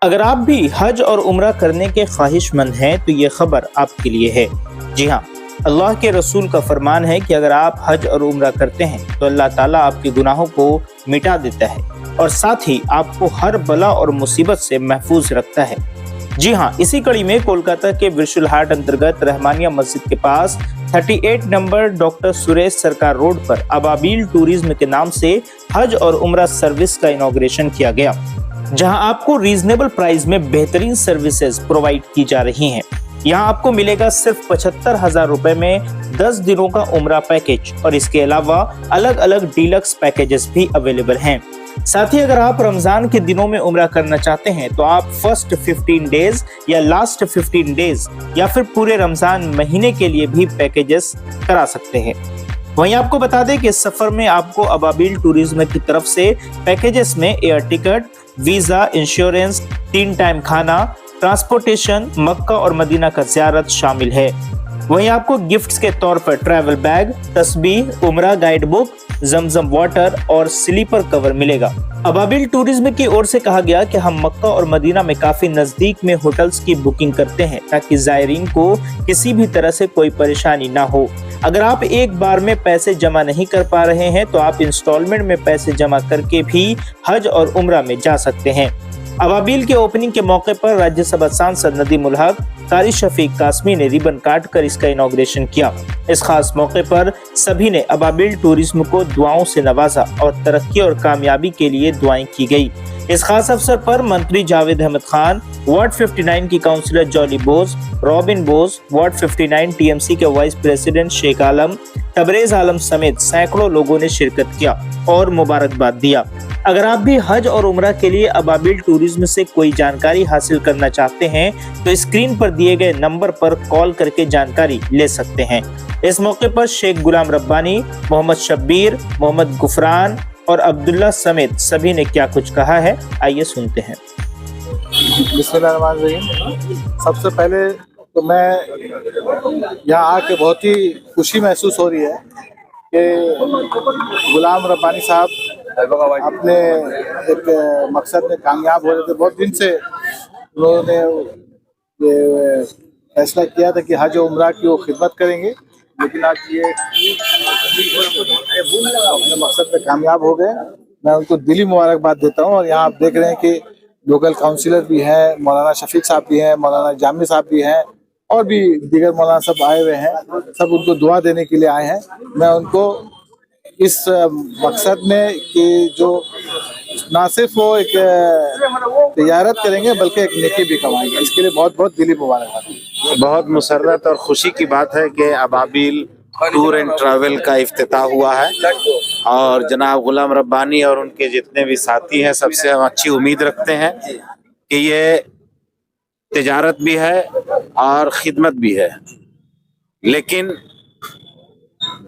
अगर आप भी हज और उम्रा करने के ख्वाहिशमंद हैं तो ये खबर आपके लिए है। जी हाँ, अल्लाह के रसूल का फरमान है कि अगर आप हज और उम्रा करते हैं तो अल्लाह ताला आपके गुनाहों को मिटा देता है और साथ ही आपको हर बला और मुसीबत से महफूज रखता है। जी हाँ, इसी कड़ी में कोलकाता के विर्चुअल हाट अंतर्गत रहमानिया मस्जिद के पास 38 नंबर डॉक्टर सुरेश सरकार रोड पर अबाबील टूरिज्म के नाम से हज और उम्रा सर्विस का इनॉग्रेशन किया गया, जहां आपको रीजनेबल प्राइस में बेहतरीन सर्विसेज प्रोवाइड की जा रही हैं। यहां आपको मिलेगा सिर्फ 75,000 रुपए में 10 दिनों का उम्रा पैकेज और इसके अलावा अलग अलग डीलक्स पैकेजेस भी अवेलेबल हैं। साथ ही अगर आप रमजान के दिनों में उम्रा करना चाहते हैं तो आप फर्स्ट 15 डेज या लास्ट 15 डेज या फिर पूरे रमजान महीने के लिए भी पैकेजेस करा सकते हैं। वहीं आपको बता दें कि इस सफर में आपको अबाबील टूरिज्म की तरफ से पैकेजेस में air ticket, visa, insurance, 3 time खाना, ट्रांसपोर्टेशन, मक्का और मदीना का ज़ियारत शामिल है। वहीं आपको गिफ्ट्स के तौर पर ट्रैवल बैग, तस्बीह, उम्रा गाइड बुक, जमजम वाटर और स्लीपर कवर मिलेगा। अबाबील टूरिज्म की ओर से कहा गया कि हम मक्का और मदीना में काफी नजदीक में होटल्स की बुकिंग करते हैं ताकि जायरीन को किसी भी तरह से कोई परेशानी ना हो। अगर आप एक बार में पैसे जमा नहीं कर पा रहे हैं तो आप इंस्टॉलमेंट में पैसे जमा करके भी हज और उम्रा में जा सकते हैं। अबाबील के ओपनिंग के मौके पर राज्यसभा सांसद नदीम उल हक, कारी शफीक कासमी ने रिबन काट कर इसका इनॉग्रेशन किया। इस खास मौके पर सभी ने अबाबील टूरिज्म को दुआओं से नवाजा और तरक्की और कामयाबी के लिए दुआएं की गई। इस खास अवसर पर मंत्री जावेद अहमद खान, वार्ड 59 की councillor Jolly Bose, Robin Bose, ward 59 TMC के वाइस प्रेसिडेंट शेख आलम, तबरेज आलम समेत सैकड़ों लोगों ने शिरकत किया और मुबारकबाद दिया। अगर आप भी हज और उम्रा के लिए अबाबील टूरिज्म से कोई जानकारी हासिल करना चाहते हैं तो स्क्रीन पर दिए गए नंबर पर कॉल करके जानकारी ले सकते हैं। इस मौके पर शेख गुलाम रब्बानी, मोहम्मद शब्बीर, मोहम्मद गुफरान और अब्दुल्ला समेत सभी ने क्या कुछ कहा है, आइए सुनते हैं। सबसे पहले तो मैं यहाँ आके बहुत ही खुशी महसूस हो रही है कि गुलाम रब्बानी साहब अपने एक मकसद में कामयाब हो रहे थे। बहुत दिन से उन्होंने ये फैसला किया था कि हज और उम्रा की वो खिदमत करेंगे, लेकिन आज ये अपने मकसद में कामयाब हो गए। मैं उनको दिली मुबारकबाद देता हूँ। और यहाँ आप देख रहे हैं कि लोकल काउंसिलर भी हैं, मौलाना शफीक साहब भी हैं, मौलाना जामी साहब भी हैं और भी दीगर मौलाना सब आए हुए हैं। सब उनको दुआ देने के लिए आए हैं। मैं उनको इस मकसद में कि जो ना सिर्फ वो एक तिजारत करेंगे बल्कि एक नेकी भी कमाएंगे, इसके लिए बहुत बहुत दिली मुबारकबाद। बहुत मुसर्रत और खुशी की बात है कि अबाबील टूर एंड ट्रैवल का इफ्तिताह हुआ है और जनाब गुलाम रब्बानी और उनके जितने भी साथी हैं सबसे हम अच्छी उम्मीद रखते हैं कि ये तिजारत भी है और खिदमत भी है, लेकिन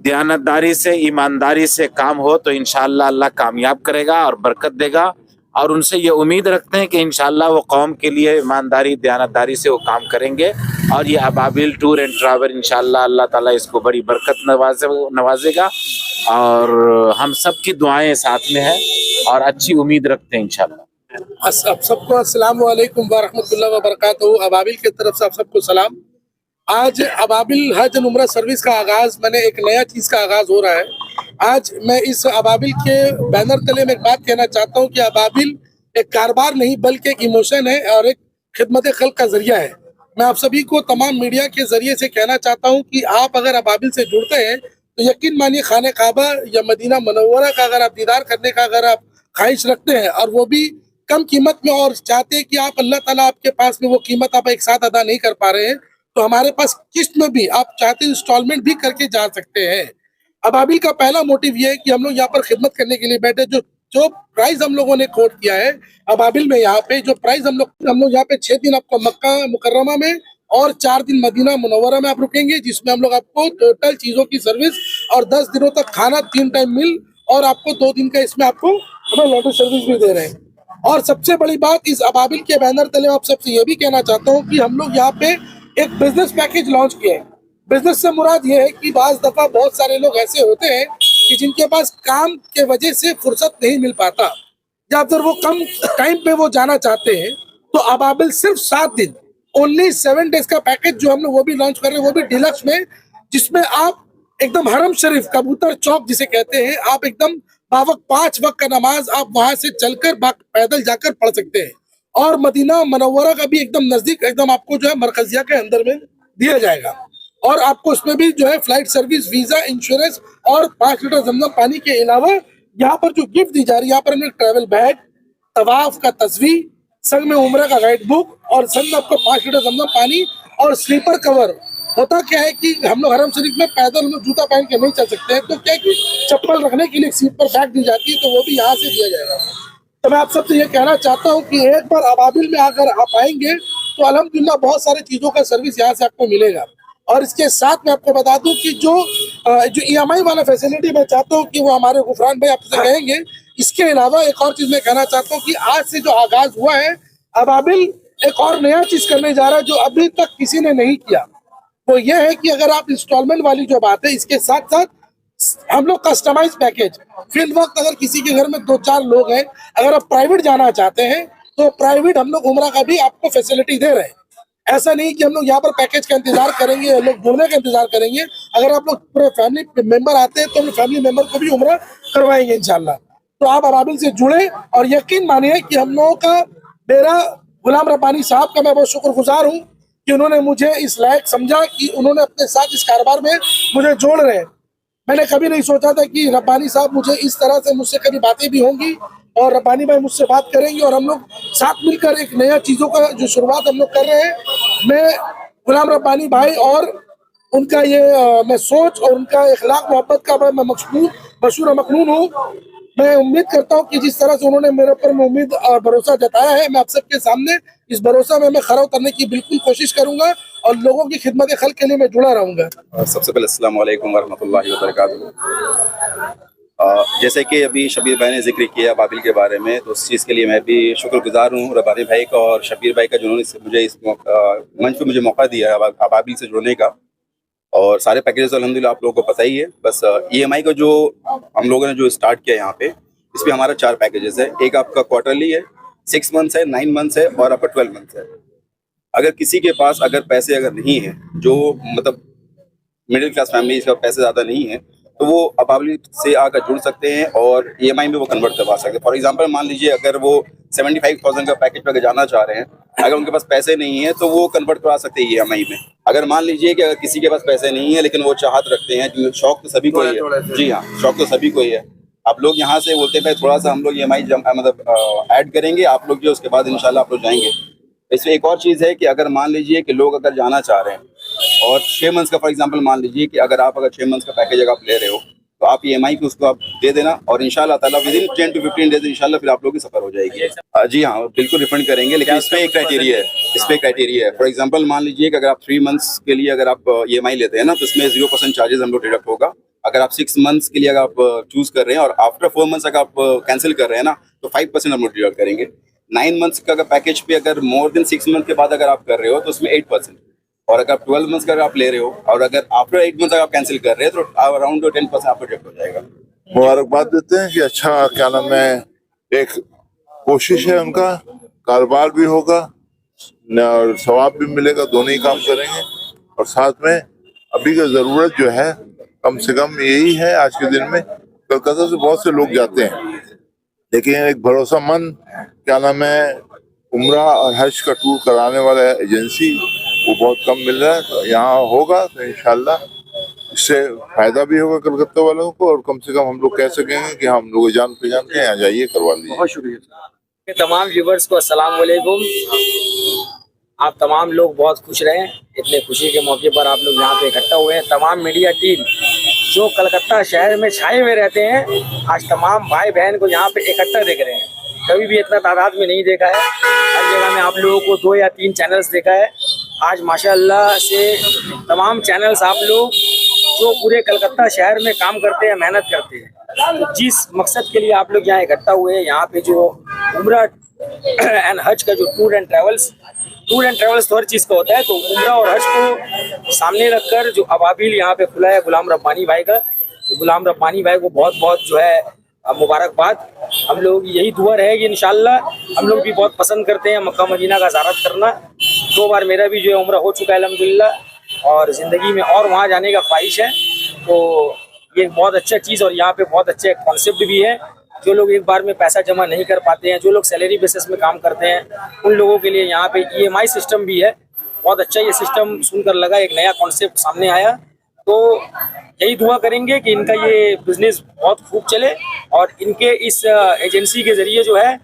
दयानतदारी से, ईमानदारी से काम हो तो इंशाअल्लाह अल्लाह कामयाब करेगा और बरकत देगा। और उनसे ये उम्मीद रखते हैं कि इंशाअल्लाह वो कौम के लिए ईमानदारी, दयानतदारी से वो काम करेंगे और ये अबाबील टूर एंड ट्रैवल इंशाअल्लाह अल्लाह ताला इसको बड़ी बरकत नवाजेगा और हम सब की दुआएं साथ में हैं और अच्छी उम्मीद रखते हैं इंशाअल्लाह। आप सबको अस्सलाम वालेकुम व रहमतुल्लाहि व बरकातहू। अबाबील की तरफ से आप सबको सलाम। आज अबाबील हज और उम्रा सर्विस का आगाज, मैंने एक नया चीज़ का आगाज हो रहा है। आज मैं इस अबाबील के बैनर तले में एक बात कहना चाहता हूँ कि अबाबील एक कारोबार नहीं बल्कि एक इमोशन है और एक खिदमत खल्क का जरिया है। मैं आप सभी को तमाम मीडिया के जरिए से कहना चाहता हूँ कि आप अगर अबाबील से जुड़ते हैं तो यकीन मानिए खाने काबा या मदीना मुनव्वरा का अगर आप दीदार करने का अगर आप ख्वाहिश रखते हैं और वो भी कम कीमत में और चाहते हैं कि आप अल्लाह ताला आपके पास में वो कीमत आप एक साथ अदा नहीं कर पा रहे हैं तो हमारे पास किस्त में भी आप चाहते हैं इंस्टॉलमेंट भी करके जा सकते हैं। अबाबील का पहला मोटिव ये है कि हम लोग यहाँ पर खिदमत करने के लिए बैठे। जो प्राइस हम लोगों ने कोट किया है अबाबील में, यहाँ पे जो प्राइस हम लोग यहाँ पे 6 दिन आपको मक्का मुकर्रमा में और 4 दिन मदीना मुनव्वरा में आप रुकेंगे, जिसमें हम लोग आपको टोटल चीजों की सर्विस और 10 दिनों तक खाना, 3 टाइम मील और आपको 2 दिन का इसमें आपको हमें लॉन्ड्री सर्विस भी दे रहे हैं। और सबसे बड़ी बात इस अबाबील के बैनर तले आप सबसे ये भी कहना चाहता हूँ कि हम लोग यहाँ पे एक बिजनेस पैकेज लॉन्च किए हैं। बिजनेस से मुराद ये है कि बाज दफा बहुत सारे लोग ऐसे होते हैं कि जिनके पास काम के वजह से फुर्सत नहीं मिल पाता या फिर वो कम टाइम पे वो जाना चाहते हैं, तो अबाबिल सिर्फ 7 दिन, ओनली 7 डेज का पैकेज जो हम लोग वो भी लॉन्च कर रहे हैं, वो भी डिलक्स में, जिसमें आप एकदम हरम शरीफ कबूतर चौक जिसे कहते हैं, आप एकदम बावक 5 वक्त का नमाज आप वहां से चलकर पैदल जाकर पढ़ सकते हैं। और मदीना मनव्वरा का भी एकदम नजदीक, एकदम आपको जो है मरकजिया के अंदर में दिया जाएगा। और आपको उसमें भी जो है फ्लाइट सर्विस, वीजा, इंश्योरेंस और 5 लीटर जमजम पानी के अलावा यहाँ पर जो गिफ्ट दी जा रही है, यहाँ पर हमने ट्रैवल बैग, तवाफ का तस्वीर, संग में उम्रा का गाइड बुक और संग में आपको 5 लीटर जमजम पानी और स्लीपर कवर। होता क्या है कि हम लोग हरम शरीफ में पैदल हम लोग जूता पहन के नहीं चल सकते हैं, तो क्या है कि चप्पल रखने के लिए सीट पर बैग दी जाती है, तो वो भी यहाँ से दिया जाएगा। तो मैं आप सबसे ये कहना चाहता हूँ कि एक बार अबाबिल में अगर आप आएंगे तो अल्हम्दुलिल्लाह बहुत सारे चीज़ों का सर्विस यहाँ से आपको मिलेगा। और इसके साथ मैं आपको बता दूं कि जो EMI वाला फैसिलिटी मैं चाहता हूं कि वो हमारे गुफरान भाई आपसे कहेंगे। इसके अलावा एक और चीज मैं कहना चाहता हूं कि आज से जो आगाज हुआ है, अबाबिल एक और नया चीज करने जा रहा है जो अभी तक किसी ने नहीं किया। वो ये है कि अगर आप इंस्टॉलमेंट वाली जो बात है, इसके साथ साथ हम लोग कस्टमाइज पैकेज, फिल वक्त अगर किसी के घर में 2-4 लोग हैं, अगर आप प्राइवेट जाना चाहते हैं तो प्राइवेट हम लोग उम्रा का भी आपको फैसिलिटी दे रहे हैं। ऐसा नहीं कि हम लोग यहाँ पर पैकेज का इंतजार करेंगे, हम लोग जुड़ने का इंतजार करेंगे। अगर आप लोग पूरे फैमिली मेंबर आते हैं तो हम फैमिली मेंबर को भी उम्रा करवाएंगे इंशाल्लाह। तो आप अबाबिल से जुड़े और यकीन मानिए कि हम लोगों का, मेरा गुलाम रब्बानी साहब का मैं बहुत शुक्रगुजार हूँ कि उन्होंने मुझे इस लायक समझा कि उन्होंने अपने साथ इस कारोबार में मुझे जोड़ रहे हैं। मैंने कभी नहीं सोचा था कि रब्बानी साहब मुझे इस तरह से मुझसे कभी बातें भी होंगी और रब्बानी भाई मुझसे बात करेंगे और हम लोग साथ मिलकर एक नया चीज़ों का जो शुरुआत हम लोग कर रहे हैं। मैं गुलाम रब्बानी भाई और उनका ये मैं सोच और उनका इखलाक मोहब्बत का मैं मशहूर मखनून हूँ। मैं उम्मीद करता हूँ कि जिस तरह से उन्होंने मेरे ऊपर उम्मीद और भरोसा जताया है, मैं आप सबके सामने इस भरोसा में मैं खरा उतरने की बिल्कुल कोशिश करूंगा और लोगों की खिदमत खल्क के लिए मैं जुड़ा रहूंगा। सबसे पहले अस्सलाम वालेकुम वरहमतुल्लाहि वबरकातुहू। जैसे कि अभी शबीर भाई ने जिक्र किया अबाबिल के बारे में, तो उस चीज़ के लिए मैं भी शुक्रगुजार हूँ रब्बानी भाई का और शबीर भाई का, जिन्होंने मुझे इस मंच पे मुझे मौका दिया है अबाबिल से जुड़ने का। और सारे पैकेजेस अल्हम्दुलिल्लाह आप लोगों को पता ही है। बस EMI का जो हम लोगों ने जो स्टार्ट किया यहाँ पे, इसमें हमारा 4 पैकेजेस है। एक आपका क्वार्टरली है, 6 मंथ्स है, 9 मंथ्स है और आपका 12 मंथ्स है। अगर किसी के पास अगर पैसे अगर नहीं है, जो मतलब मिडिल क्लास फैमिली का पैसे ज़्यादा नहीं है, तो वो अबाबिल से आकर जुड़ सकते हैं और EMI में वो कन्वर्ट करवा सकते हैं। फॉर एग्जांपल मान लीजिए अगर वो 75,000 का पैकेज पर जाना चाह रहे हैं, अगर उनके पास पैसे नहीं है तो वो कन्वर्ट करवा सकते हैं EMI में। अगर मान लीजिए कि अगर किसी के पास पैसे नहीं है लेकिन वो चाहत रखते हैं, क्योंकि शौक तो सभी को ही है, जी हाँ, शौक तो सभी को ही है। आप लोग यहाँ से बोलते हैं थोड़ा सा हम लोग EMI मतलब ऐड करेंगे, आप लोग जो उसके बाद इंशाल्लाह आप लोग जाएंगे। इसमें एक और चीज़ है कि अगर मान लीजिए कि लोग अगर जाना चाह रहे हैं और 6 मंथ्स का, फॉर एग्जांपल मान लीजिए कि अगर 6 मंथ्स का पैकेज अगर आप ले रहे हो, तो आप EMI को उसको आप दे देना और इंशाल्लाह ताला विदिन 10 to 15 डेज इंशाल्लाह फिर आप लोग की सफर हो जाएगी। जी हाँ, बिल्कुल रिफंड करेंगे, लेकिन इसमें एक क्राइटेरिया है, फॉर एग्जांपल मान लीजिए कि अगर आप 3 मंथ्स के लिए अगर आप EMI लेते हैं ना, तो इसमें 0% चार्जेस हम लोग डिडक्ट होगा। अगर आप 6 मंथ्स के लिए अगर आप चूज कर रहे हैं और आफ्टर 4 मंथ्स अगर आप कैंसिल कर रहे हैं ना, तो 5% हम लोग डिडक्ट करेंगे। 9 मंथ्स का अगर पैकेज पे अगर मोर देन 6 मंथ के बाद अगर आप कर रहे हो तो उसमें 8%, और अगर 12 मंथ्स का अगर आप ले रहे हो और अगर आफ्टर 8 मंथ्स अगर आप कैंसिल कर रहे हैं तो अराउंड 10% आपको रिजेक्ट हो जाएगा। मुबारकबाद देते हैं कि अच्छा क्या नाम है, एक कोशिश है उनका, कारोबार भी होगा और सवाब भी मिलेगा, दोनों ही काम करेंगे। और साथ में अभी का ज़रूरत जो है कम से कम यही है, आज के दिन में कलकत्ता से बहुत से लोग जाते हैं, लेकिन एक भरोसामंद क्या नाम है उम्रा और हज का टूर कराने वाला एजेंसी वो बहुत कम मिल रहा है। तो यहाँ होगा तो इंशाल्लाह इससे फायदा भी होगा कलकत्ता वालों को, और कम से कम हम लोग कह सकेंगे कि हम लोग जान पहचान के यहाँ जाइए, करवा लीजिए। बहुत शुक्रिया। तमाम व्यूवर्स को अस्सलाम वालेकुम। आप तमाम लोग बहुत खुश रहें, इतने खुशी के मौके पर आप लोग यहाँ पे इकट्ठा हुए हैं। तमाम मीडिया टीम जो कलकत्ता शहर में छाए हुए रहते हैं, आज तमाम भाई बहन को यहाँ पे इकट्ठा देख रहे हैं। कभी भी इतना तादाद में नहीं देखा है, हर जगह में आप लोगों को 2 या 3 चैनल्स देखा है। आज माशाअल्लाह से तमाम चैनल्स आप लोग जो पूरे कलकत्ता शहर में काम करते हैं, मेहनत करते हैं, तो जिस मकसद के लिए आप लोग यहाँ इकट्ठा हुए हैं, यहाँ पे जो उम्रा एंड हज का जो टूर एंड ट्रेवल्स तो हर चीज़ का होता है, तो उम्रा और हज को सामने रखकर जो अबाबिल यहाँ पे खुला है गुलाम रब्बानी भाई का, तो गुलाम रब्बानी भाई को बहुत बहुत जो है मुबारकबाद। हम लोग यही दुआ रहेगी इंशाल्लाह। हम लोग भी बहुत पसंद करते हैं मक्का मदीना का ज़ियारत करना। 2 बार मेरा भी जो है उम्रा हो चुका है अल्हम्दुलिल्लाह, और ज़िंदगी में और वहाँ जाने का ख्वाहिश है। तो ये बहुत अच्छा चीज़, और यहाँ पे बहुत अच्छे कॉन्सेप्ट भी है। जो लोग एक बार में पैसा जमा नहीं कर पाते हैं, जो लोग सैलरी बेसिस में काम करते हैं, उन लोगों के लिए यहाँ पे EMI सिस्टम भी है। बहुत अच्छा ये सिस्टम सुनकर लगा, एक नया कॉन्सेप्ट सामने आया। तो यही दुआ करेंगे कि इनका ये बिजनेस बहुत खूब चले, और इनके इस एजेंसी के ज़रिए जो है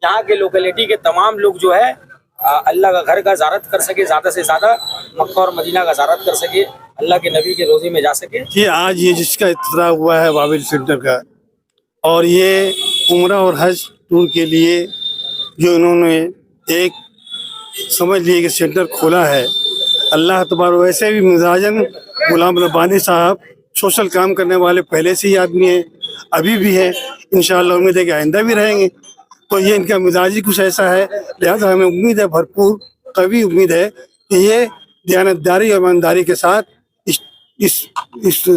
यहाँ के लोकेलिटी के तमाम लोग जो है अल्लाह का घर का ज़ियारत कर सके, ज़्यादा से ज़्यादा मक्का और मदीना का ज़ियारत कर सके, अल्लाह के नबी के रोज़े में जा सके। कि आज ये जिसका इफ्तिताह हुआ है अबाबिल सेंटर का, और ये उम्रा और हज टूर के लिए जो इन्होंने एक समझ लिए कि सेंटर खोला है, अल्लाह तबारक। वैसे भी मिजाजन गुलाम रब्बानी साहब सोशल काम करने वाले पहले से ही आदमी हैं, अभी भी हैं, इंशाअल्लाह उम्मीद है कि आइंदा भी रहेंगे। तो ये इनका मिजाज ही कुछ ऐसा है, लिहाजा हमें उम्मीद है, भरपूर कभी उम्मीद है कि ये दयानतदारी और ईमानदारी के साथ इस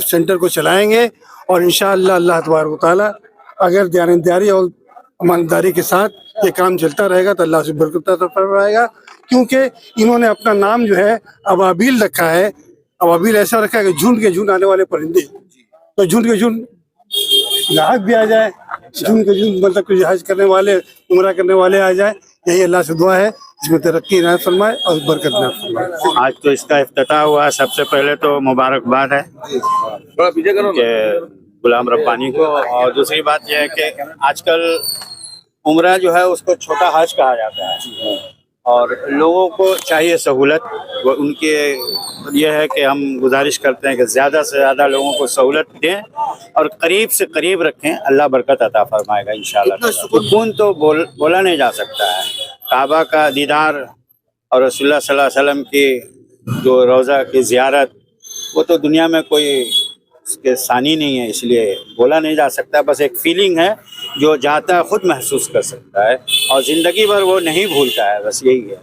सेंटर को चलाएंगे, और इंशाअल्लाह अल्लाह तबारक तआला अगर दयानतदारी और ईमानदारी के साथ ये काम चलता रहेगा तो अल्लाह से बरकत अता फरमाएगा। क्योंकि इन्होंने अपना नाम जो है अबाबिल रखा है। अबाबिल ऐसा रखा है कि झुंड के झुंड आने वाले परिंदे, तो झुंड के झुंड ग्राहक भी आ जाए, झुंड के झुंड मतलब कुछ हज करने वाले, उम्रा करने वाले आ जाए। यही अल्लाह से दुआ है, इसमें तरक्की इनायत फरमाए और बरकत इनायत फरमाए। आज तो इसका इफ्तिताह हुआ। सबसे पहले तो मुबारकबाद है कि गुलाम रब्बानी को, और दूसरी बात यह है कि आजकल उम्रा जो है उसको छोटा हज कहा जाता है, और लोगों को चाहिए सहूलत। वो उनके ये है कि हम गुजारिश करते हैं कि ज़्यादा से ज़्यादा लोगों को सहूलत दें और करीब से करीब रखें। अल्लाह बरकत अता फरमाएगा इंशाअल्लाह। सुकून तो बोला नहीं जा सकता है। काबा का दीदार और रसूलुल्लाह सल्लल्लाहु अलैहि वसल्लम की जो रोज़ा की ज़ियारत, वो तो दुनिया में कोई उसके सानी नहीं है, इसलिए बोला नहीं जा सकता। बस एक फीलिंग है, जो जाता है खुद महसूस कर सकता है, और ज़िंदगी भर वो नहीं भूलता है। बस यही है।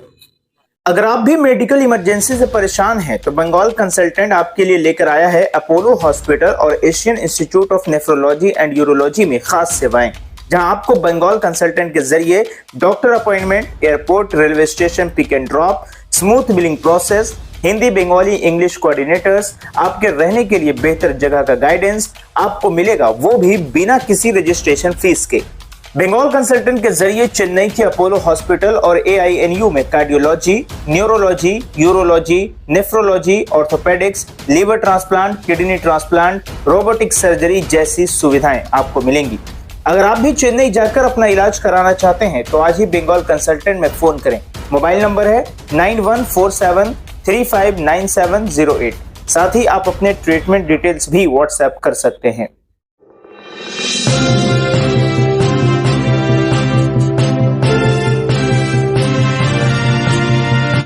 अगर आप भी मेडिकल इमरजेंसी से परेशान हैं तो बंगाल कंसल्टेंट आपके लिए लेकर आया है अपोलो हॉस्पिटल और Asian institute of nephrology and urology में खास सेवाएं, जहां आपको बंगाल कंसल्टेंट के जरिए doctor appointment, airport, railway station pick and drop, smooth billing process, Hindi, Bengali, English coordinators, आपके रहने के लिए बेहतर जगह का गाइडेंस आपको मिलेगा, वो भी बिना किसी रजिस्ट्रेशन फीस के। बंगाल कंसल्टेंट के जरिए चेन्नई के अपोलो हॉस्पिटल और AINU में cardiology, neurology, urology, nephrology, orthopaedics, liver transplant, kidney transplant, robotic surgery जैसी सुविधाएं आपको मिलेंगी। अगर आप भी चेन्नई जाकर अपना इलाज कराना चाहते हैं तो आज ही बंगाल कंसल्टेंट में फोन करें। मोबाइल नंबर है 9147359708। साथ ही आप अपने ट्रीटमेंट डिटेल्स भी व्हाट्सएप कर सकते हैं।